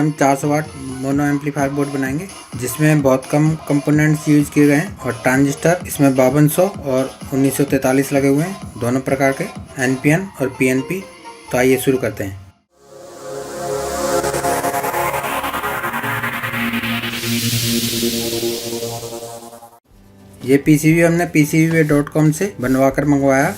हम 400 वाट mono amplifier board बनाएंगे, जिसमें बहुत कम कंपोनेंट्स यूज किए गए हैं और ट्रांजिस्टर इसमें 5200 और 1943 लगे हुए हैं, दोनों प्रकार के NPN और PNP। तो आइए शुरू करते हैं। ये PCB हमने PCBWay.com से बनवा कर मंगवाया।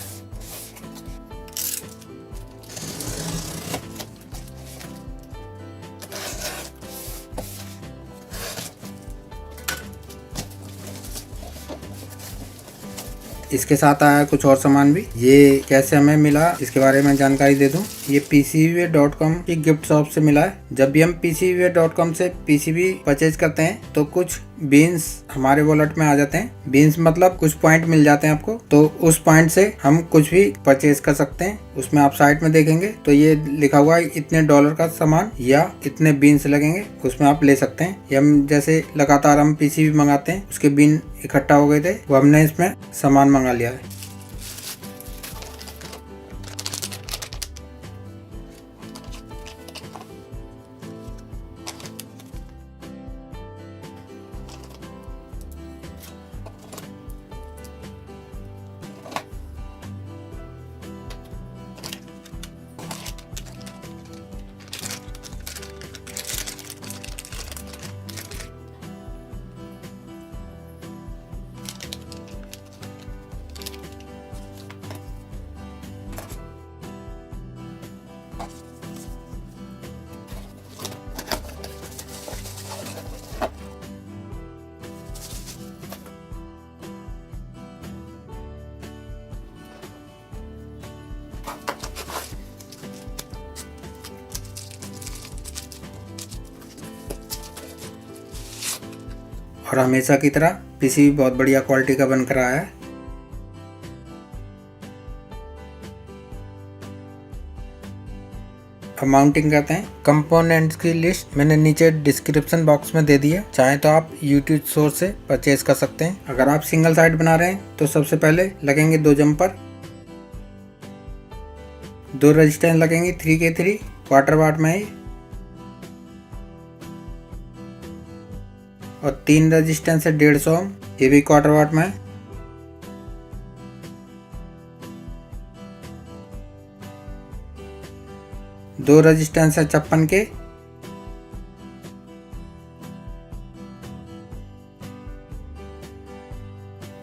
इसके साथ आया कुछ और सामान भी। ये कैसे हमें मिला इसके बारे में जानकारी दे दूं। ये PCBWay.com की गिफ्ट शॉप से मिला है। जब भी हम PCBWay.com से PCB परचेज करते हैं तो कुछ बीन्स हमारे वॉलेट में आ जाते हैं। बीन्स मतलब कुछ पॉइंट मिल जाते हैं आपको, तो उस पॉइंट से हम कुछ भी परचेज कर सकते हैं। उसमें आप साइट में देखेंगे तो ये लिखा हुआ है इतने डॉलर का सामान या इतने बीन्स लगेंगे, उसमें आप ले सकते हैं। या हम जैसे लगातार हम PCB मंगाते हैं, उसके बीन इकट्ठा हो गए थे, वो हमने इसमें सामान मंगा लिया है। और हमेशा की तरह PCB बहुत बढ़िया क्वालिटी का बनकर आया है। अब माउंटिंग करते हैं। कंपोनेंट्स की लिस्ट मैंने नीचे डिस्क्रिप्शन बॉक्स में दे दी है, चाहे तो आप YouTube सोर्स से परचेज कर सकते हैं। अगर आप सिंगल साइड बना रहे हैं तो सबसे पहले लगेंगे 2 जंपर, 2 रेजिस्टेंस लगेंगे 3K3 क्वार्टर वाट में ही, और 3 रेजिस्टेंस है 150 ओम, ये भी क्वार्टर वाट में है। दो रेजिस्टेंस है 56 के,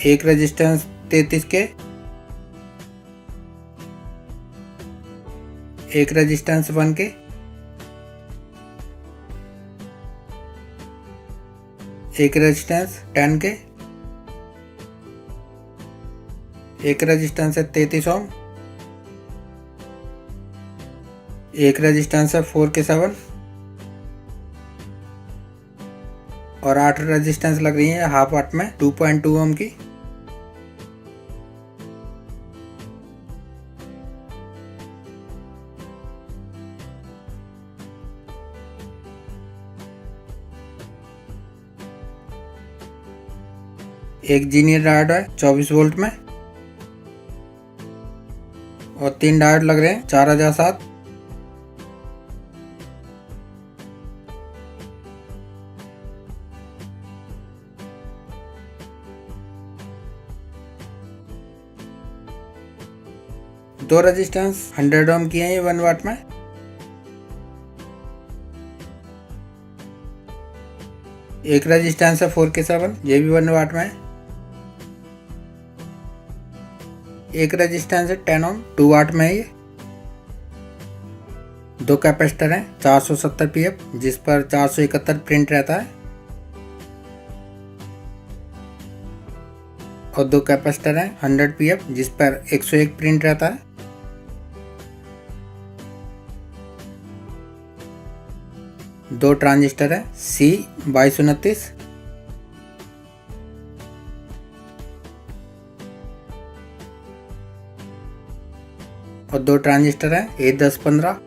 एक रेजिस्टेंस 33 के, एक रेजिस्टेंस 1 के, एक रेजिस्टेंस 10 के, एक रेजिस्टेंस है 33 ओम, एक रेजिस्टेंस है 4K7 और 8 रेजिस्टेंस लग रही है हाफ वाट में 2.2 ओम की। एक जीनियर डायोड है 24 वोल्ट में, और 3 डायोड लग रहे हैं 4007। दो रेजिस्टेंस 100 ओम की है ये 1 वाट में। एक रेजिस्टेंस है 4K7, ये भी 1 वाट में है। एक रेजिस्टेंस है 10 ओम 2 वाट में है ये। 2 कैपेसिटर हैं 470 pF, जिस पर 471 प्रिंट रहता है, और 2 कैपेसिटर हैं 100 pF, जिस पर 101 प्रिंट रहता है। दो ट्रांजिस्टर है C2229, और 2 ट्रांजिस्टर है A1015,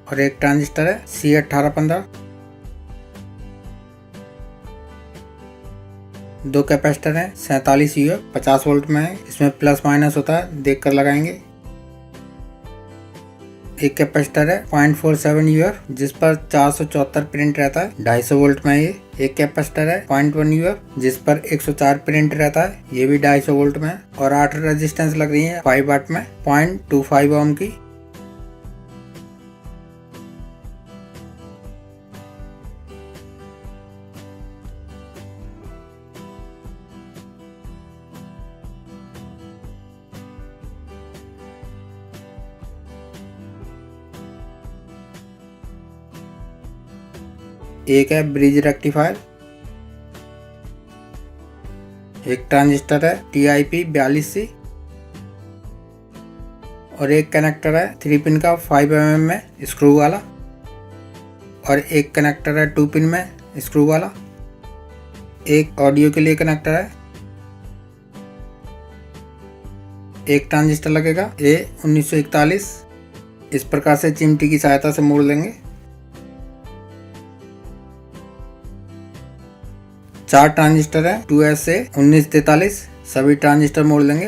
और एक ट्रांजिस्टर है C1815। 2 कैपेसिटर हैं 47 UF 50 वोल्ट में है, इसमें प्लस माइनस होता है, देख कर लगाएंगे। एक कैपेसिटर है 0.47 यूएफ जिस पर 474 प्रिंट रहता है, 250 वोल्ट में है ये। एक कैपेसिटर है 0.1 यूएफ जिस पर 104 प्रिंट रहता है, ये भी 250 वोल्ट में है। और 8 रेजिस्टेंस लग रही है 5 वाट में 0.25 ओम की। एक है ब्रिज रेक्टिफायर। एक ट्रांजिस्टर है TIP 42C और एक कनेक्टर है 3 पिन का 5 mm में स्क्रू वाला और एक कनेक्टर है 2 पिन में स्क्रू वाला। एक ऑडियो के लिए कनेक्टर है। एक ट्रांजिस्टर लगेगा A1941, इस प्रकार से चिमटी की सहायता से मोड़ लेंगे। 4 ट्रांजिस्टर है 2SA1943, सभी ट्रांजिस्टर मोड़ लेंगे।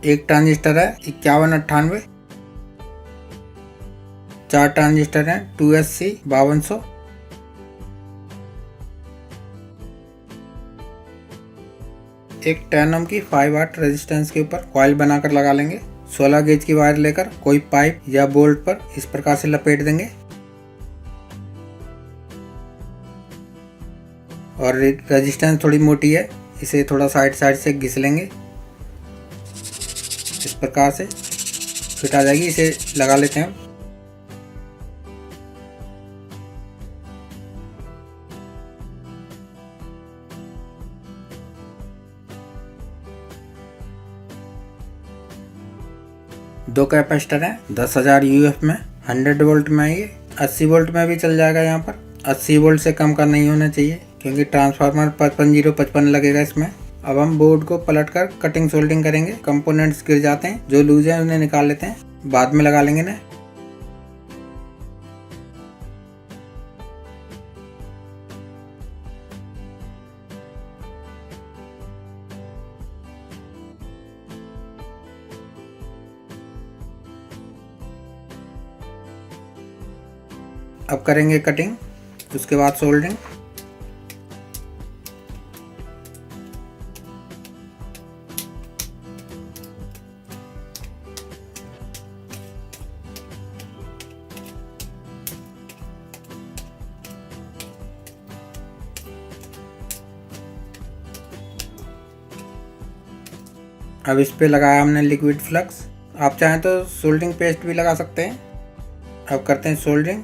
एक ट्रांजिस्टर है 5198। 4 ट्रांजिस्टर हैं 2SC 5200। एक 10 ओम की 5 वाट रेजिस्टेंस के ऊपर कॉइल बनाकर लगा लेंगे। 16 गेज की वायर लेकर कोई पाइप या बोल्ट पर इस प्रकार से लपेट देंगे और रेजिस्टेंस थोड़ी मोटी है, इसे थोड़ा साइड से घिस लेंगे। इस प्रकार से फिट आ जाएगी। इसे लगा लेते हैं। दो कैपेसिटर हैं 10,000 यूएफ में, 100 वोल्ट में है ये। 80 वोल्ट में भी चल जाएगा। यहाँ पर 80 वोल्ट से कम का नहीं होना चाहिए क्योंकि ट्रांसफार्मर 55,055 लगेगा इसमें। अब हम बोर्ड को पलटकर कटिंग सोल्डिंग करेंगे। कंपोनेंट्स गिर जाते हैं, जो लूज है उन्हें निकाल लेते हैं, बाद में लगा लेंगे ना। अब करेंगे कटिंग, उसके बाद सोल्डरिंग। अब इस पे लगाया हमने लिक्विड फ्लक्स। आप चाहें तो सोल्डरिंग पेस्ट भी लगा सकते हैं। अब करते हैं सोल्डरिंग।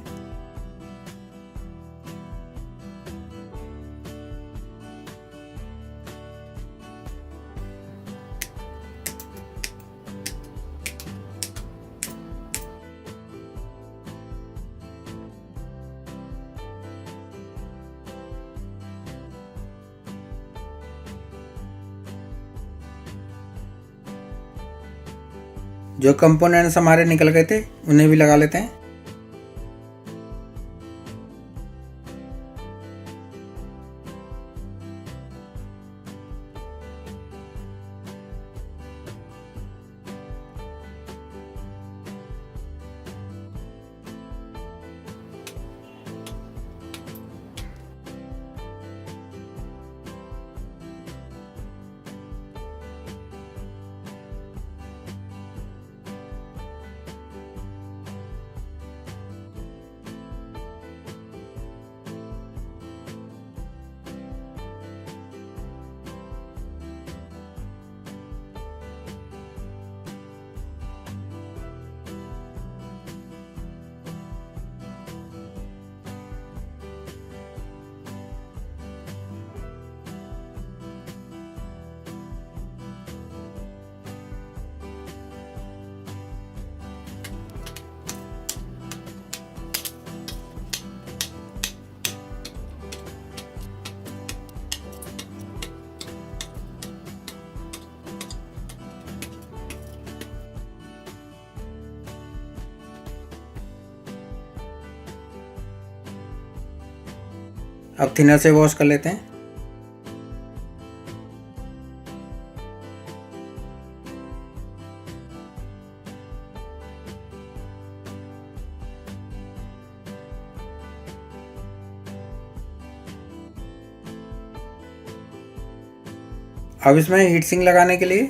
जो कंपोनेंट्स हमारे निकल गए थे उन्हें भी लगा लेते हैं। अब थिनर से वॉश कर लेते हैं। अब इसमें हीट सिंक लगाने के लिए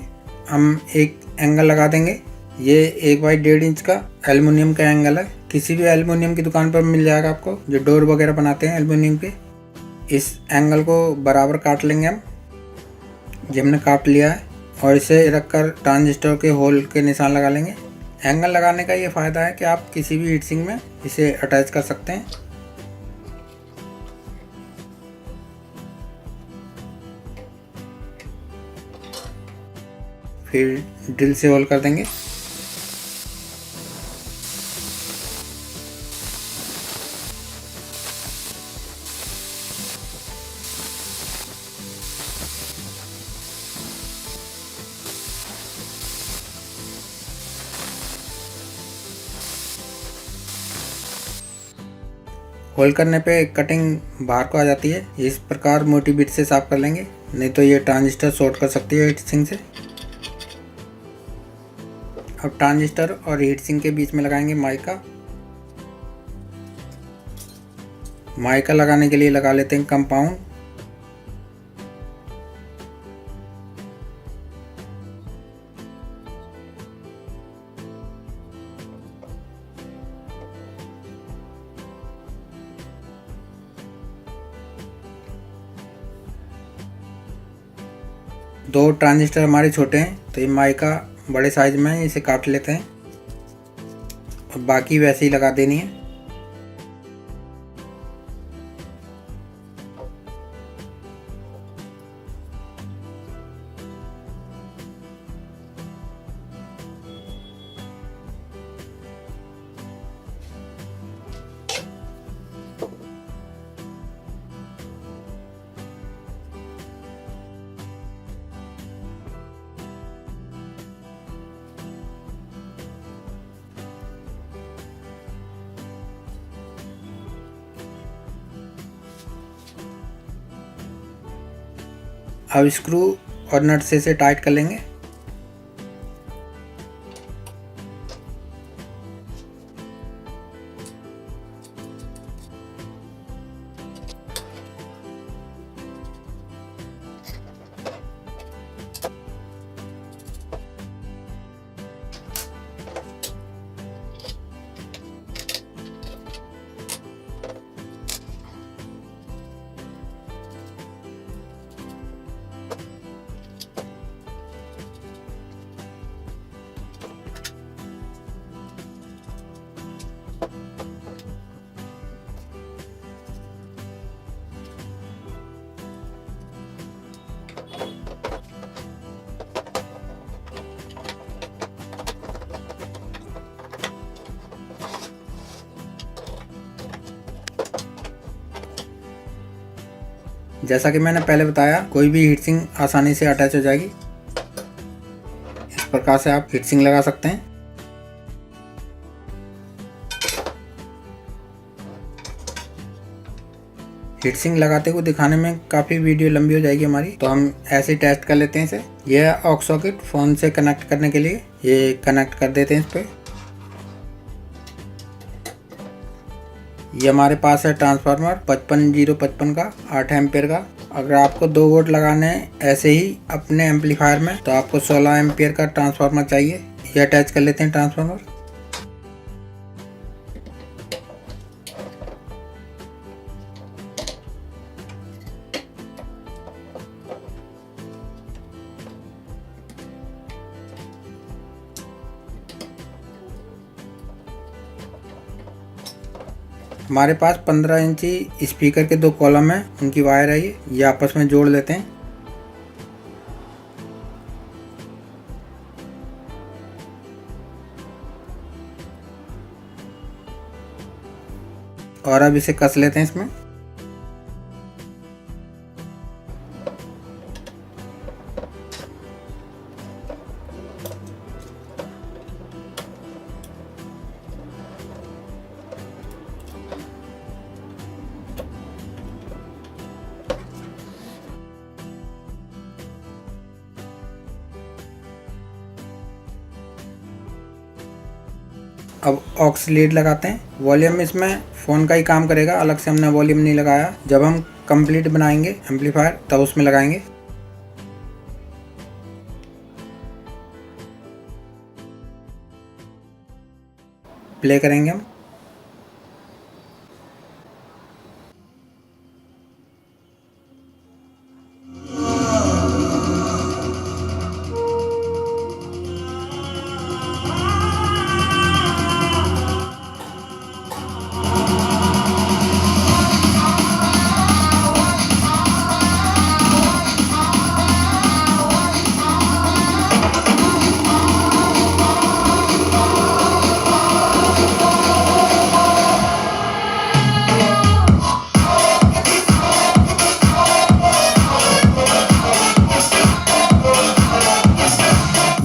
हम एक एंगल लगा देंगे। ये 1/1.5 इंच का एल्युमिनियम का एंगल है। किसी भी एल्युमिनियम की दुकान पर मिल जाएगा आपको, जो डोर वगैरह बनाते हैं एल्युमिनियम के। इस एंगल को बराबर काट लेंगे हम। ये हमने काट लिया है और इसे रखकर ट्रांजिस्टर के होल के निशान लगा लेंगे। एंगल लगाने का ये फ़ायदा है कि आप किसी भी हीट सिंक में इसे अटैच कर सकते हैं। फिर ड्रिल से होल कर देंगे। होल करने पे कटिंग बाहर को आ जाती है। इस प्रकार मोटी बिट से साफ कर लेंगे, नहीं तो ये ट्रांजिस्टर शॉर्ट कर सकती है हीट सिंक से। अब ट्रांजिस्टर और हीट सिंक के बीच में लगाएंगे माइका। माइका लगाने के लिए लगा लेते हैं कंपाउंड। दो ट्रांजिस्टर हमारे छोटे हैं, तो ये माइका बड़े साइज में है, इसे काट लेते हैं और बाकी वैसे ही लगा देनी है। अब स्क्रू और नट से इसे टाइट कर लेंगे। जैसा कि मैंने पहले बताया, कोई भी हीट सिंक आसानी से अटैच हो जाएगी। इस प्रकार से आप हीट सिंक लगा सकते हैं। हीट सिंक लगाते हुए दिखाने में काफ़ी वीडियो लंबी हो जाएगी हमारी, तो हम ऐसे ही टेस्ट कर लेते हैं इसे। यह है ऑक्स सॉकेट फ़ोन से कनेक्ट करने के लिए, ये कनेक्ट कर देते हैं इस पर। ये हमारे पास है ट्रांसफार्मर 55 का 8 एम्पियर का। अगर आपको 2 वोल्ट लगाने हैं ऐसे ही अपने एम्पलीफायर में, तो आपको 16 एम्पियर का ट्रांसफार्मर चाहिए। ये अटैच कर लेते हैं ट्रांसफार्मर। हमारे पास 15 इंची स्पीकर के 2 कॉलम हैं, उनकी वायर है ये आपस में जोड़ लेते हैं। और अब इसे कस लेते हैं इसमें। अब ऑक्स लीड लगाते हैं। वॉल्यूम इसमें फ़ोन का ही काम करेगा, अलग से हमने वॉल्यूम नहीं लगाया। जब हम कंप्लीट बनाएंगे एम्पलीफायर तब उसमें लगाएंगे। प्ले करेंगे हम।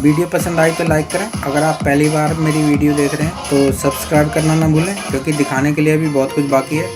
वीडियो पसंद आई तो लाइक करें। अगर आप पहली बार मेरी वीडियो देख रहे हैं तो सब्सक्राइब करना ना भूलें, क्योंकि दिखाने के लिए भी बहुत कुछ बाकी है।